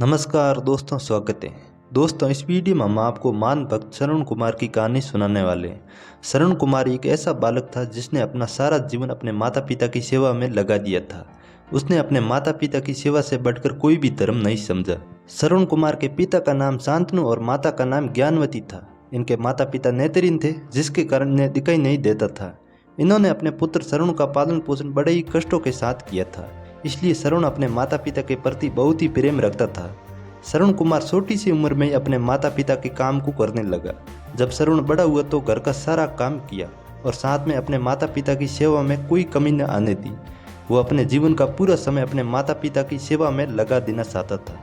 नमस्कार दोस्तों, स्वागत है। दोस्तों, इस वीडियो में हम आपको महान भक्त श्रवण कुमार की कहानी सुनाने वाले हैं। श्रवण कुमार एक ऐसा बालक था जिसने अपना सारा जीवन अपने माता पिता की सेवा में लगा दिया था। उसने अपने माता पिता की सेवा से बढ़कर कोई भी धर्म नहीं समझा। श्रवण कुमार के पिता का नाम शांतनु और माता का नाम ज्ञानवती था। इनके माता पिता नेत्रहीन थे, जिसके कारण इन्हें दिखाई नहीं देता था। इन्होंने अपने पुत्र श्रवण का पालन पोषण बड़े ही कष्टों के साथ किया था, इसलिए श्रवण अपने माता पिता के प्रति बहुत ही प्रेम रखता था। श्रवण कुमार छोटी सी उम्र में ही अपने माता पिता के काम को करने लगा। जब श्रवण बड़ा हुआ तो घर का सारा काम किया और साथ में अपने माता पिता की सेवा में कोई कमी न आने दी। वो अपने जीवन का पूरा समय अपने माता पिता की सेवा में लगा देना चाहता था।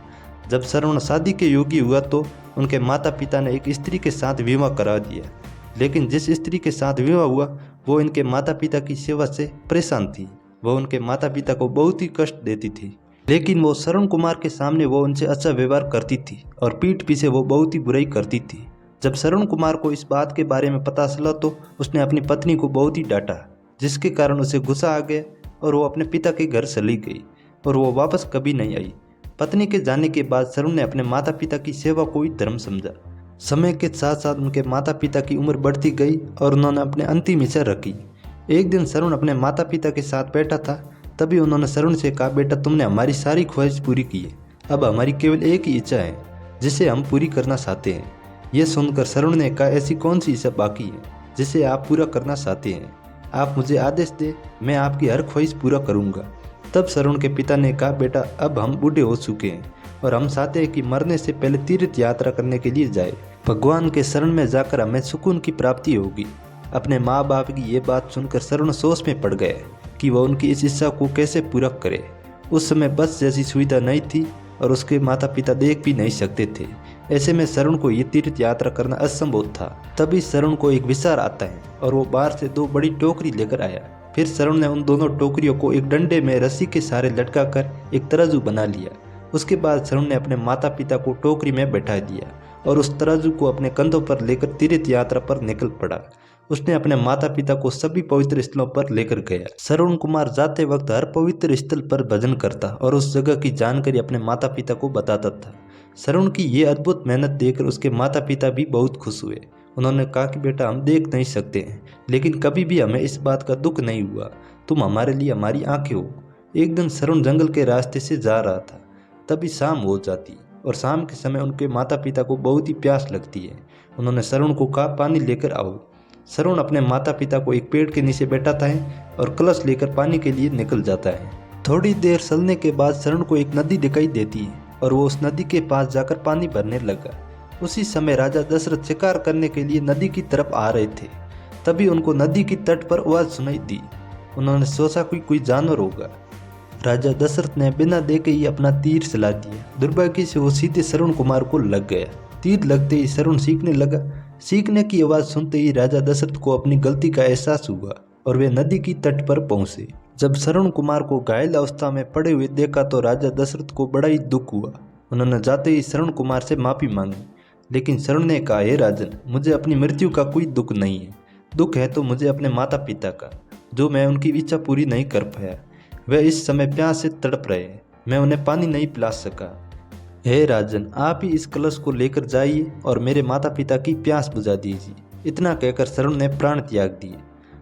जब श्रवण शादी के योग्य हुआ तो उनके माता पिता ने एक स्त्री के साथ विवाह करा दिया, लेकिन जिस स्त्री के साथ विवाह हुआ वो इनके माता पिता की सेवा से परेशान थी। वह उनके माता पिता को बहुत ही कष्ट देती थी, लेकिन वो श्रवण कुमार के सामने वो उनसे अच्छा व्यवहार करती थी और पीठ पीछे वो बहुत ही बुराई करती थी। जब श्रवण कुमार को इस बात के बारे में पता चला तो उसने अपनी पत्नी को बहुत ही डांटा, जिसके कारण उसे गुस्सा आ गया और वो अपने पिता के घर चली गई और वो वापस कभी नहीं आई। पत्नी के जाने के बाद श्रवण ने अपने माता पिता की सेवा को ही धर्म समझा। समय के साथ साथ उनके माता पिता की उम्र बढ़ती गई और उन्होंने अपने अंतिम इच्छा रखी। एक दिन श्रवण अपने माता पिता के साथ बैठा था, तभी उन्होंने श्रवण से कहा, बेटा तुमने हमारी सारी ख्वाहिश पूरी की है, अब हमारी केवल एक ही इच्छा है जिसे हम पूरी करना चाहते हैं। यह सुनकर श्रवण ने कहा, ऐसी कौन सी इच्छा बाकी है जिसे आप पूरा करना चाहते हैं? आप मुझे आदेश दे, मैं आपकी हर ख्वाहिश पूरा करूँगा। तब श्रवण के पिता ने कहा, बेटा अब हम बूढ़े हो चुके हैं और हम चाहते हैं कि मरने से पहले तीर्थ यात्रा करने के लिए जाए। भगवान के शरण में जाकर हमें सुकून की प्राप्ति होगी। अपने माँ बाप की ये बात सुनकर श्रवण सोच में पड़ गया कि वह उनकी इस इच्छा को कैसे पूरा करे। उस समय बस जैसी सुविधा नहीं थी और उसके माता पिता देख भी नहीं सकते थे। ऐसे में श्रवण को ये तीर्थ यात्रा करना असंभव था। तभी श्रवण को एक विचार आता है और वो बाहर से 2 बड़ी टोकरी लेकर आया। फिर श्रवण ने उन दोनों टोकरियों को एक डंडे में रस्सी के सहारे लटका कर एक तराजू बना लिया। उसके बाद श्रवण ने अपने माता पिता को टोकरी में बैठा दिया और उस तराजू को अपने कंधों पर लेकर तीर्थ यात्रा पर निकल पड़ा। उसने अपने माता पिता को सभी पवित्र स्थलों पर लेकर गया। श्रवण कुमार जाते वक्त हर पवित्र स्थल पर भजन करता और उस जगह की जानकारी अपने माता पिता को बताता था। श्रवण की ये अद्भुत मेहनत देखकर उसके माता पिता भी बहुत खुश हुए। उन्होंने कहा कि बेटा हम देख नहीं सकते हैं, लेकिन कभी भी हमें इस बात का दुख नहीं हुआ। तुम हमारे लिए हमारी आंखें हो। एक दिन श्रवण जंगल के रास्ते से जा रहा था, तभी शाम हो जाती और शाम के समय उनके माता पिता को बहुत ही प्यास लगती है। उन्होंने श्रवण को कहा, पानी लेकर आओ। श्रवण अपने माता पिता को एक पेड़ के नीचे बैठाता है और कलश लेकर पानी के लिए निकल जाता है। थोड़ी देर चलने के बाद श्रवण को एक नदी दिखाई देती है और वो उस नदी के पास जाकर पानी भरने लगा। उसी समय राजा दशरथ शिकार करने के लिए नदी की तरफ आ रहे थे। तभी उनको नदी की तट पर आवाज सुनाई दी। उन्होंने सोचा कोई जानवर होगा। राजा दशरथ ने बिना देखे ही अपना तीर चला दिया। दुर्भाग्य से वो सीधे श्रवण कुमार को लग गया। तीर लगते ही श्रवण सीखने लगा। सीखने की आवाज़ सुनते ही राजा दशरथ को अपनी गलती का एहसास हुआ और वे नदी की तट पर पहुंचे। जब श्रवण कुमार को घायल अवस्था में पड़े हुए देखा तो राजा दशरथ को बड़ा ही दुख हुआ। उन्होंने जाते ही श्रवण कुमार से माफ़ी मांगी, लेकिन श्रवण ने कहा, हे राजन, मुझे अपनी मृत्यु का कोई दुख नहीं है। दुख है तो मुझे अपने माता पिता का, जो मैं उनकी इच्छा पूरी नहीं कर पाया। वे इस समय प्यास से तड़प रहे हैं, मैं उन्हें पानी नहीं पिला सका। हे राजन, आप ही इस कलश को लेकर जाइए और मेरे माता पिता की प्यास बुझा दीजिए। इतना कहकर श्रवण ने प्राण त्याग दिए।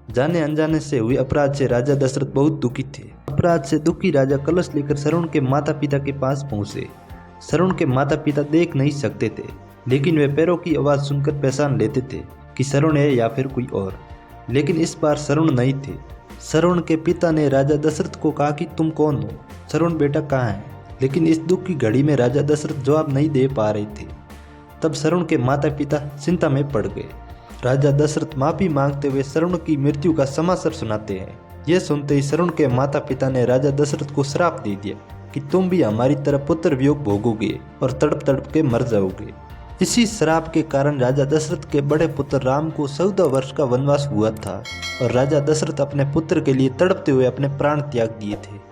जाने अनजाने से हुए अपराध से राजा दशरथ बहुत दुखी थे। अपराध से दुखी राजा कलश लेकर श्रवण के माता पिता के पास पहुंचे। श्रवण के माता पिता देख नहीं सकते थे, लेकिन वे पैरों की आवाज़ सुनकर पहचान लेते थे कि श्रवण है या फिर कोई और। लेकिन इस बार श्रवण नहीं थे। श्रवण के पिता ने राजा दशरथ को कहा कि तुम कौन हो? श्रवण बेटा कहाँ है? लेकिन इस दुख की घड़ी में राजा दशरथ जवाब नहीं दे पा रहे थे। तब श्रवण के माता पिता चिंता में पड़ गए। राजा दशरथ माफी मांगते हुए श्रवण की मृत्यु का समाचार सुनाते हैं। यह सुनते ही श्रवण के माता पिता ने राजा दशरथ को श्राप दे दिया कि तुम भी हमारी तरह पुत्र वियोग भोगोगे और तड़प तड़प के मर जाओगे। इसी श्राप के कारण राजा दशरथ के बड़े पुत्र राम को 14 वर्ष का वनवास हुआ था और राजा दशरथ अपने पुत्र के लिए तड़पते हुए अपने प्राण त्याग दिए थे।